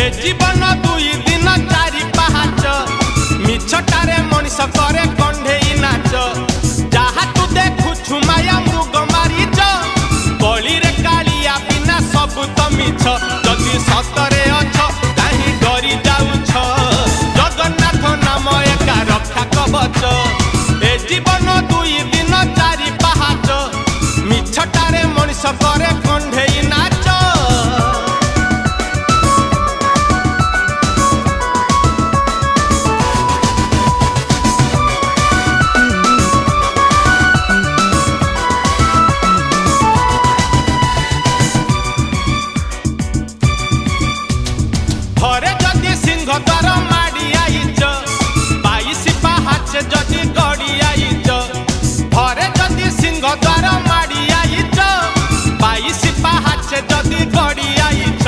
ए जीवन दुई दिन चारि पाहाच मिछटारे मनीष करे कंढेई नाच जहा तू देखुछु माया मृग मारीच गली रे कालिया बिना सब तो मिछ जदि सतरे अछ काहे डरी जाउछ जगन्नाथ नाम एका रक्षा कवच ए जीवन दुई दिन चारि पाहाच मिछटारे मनीष करे कंढेई नाच घरे जदि सिंह द्वार माड़ी आईच 22 पाहाच जदि गड़ी आईच घरे जदि सिंह द्वार माड़ी आईच 22 पाहाच जदि गड़ी आईच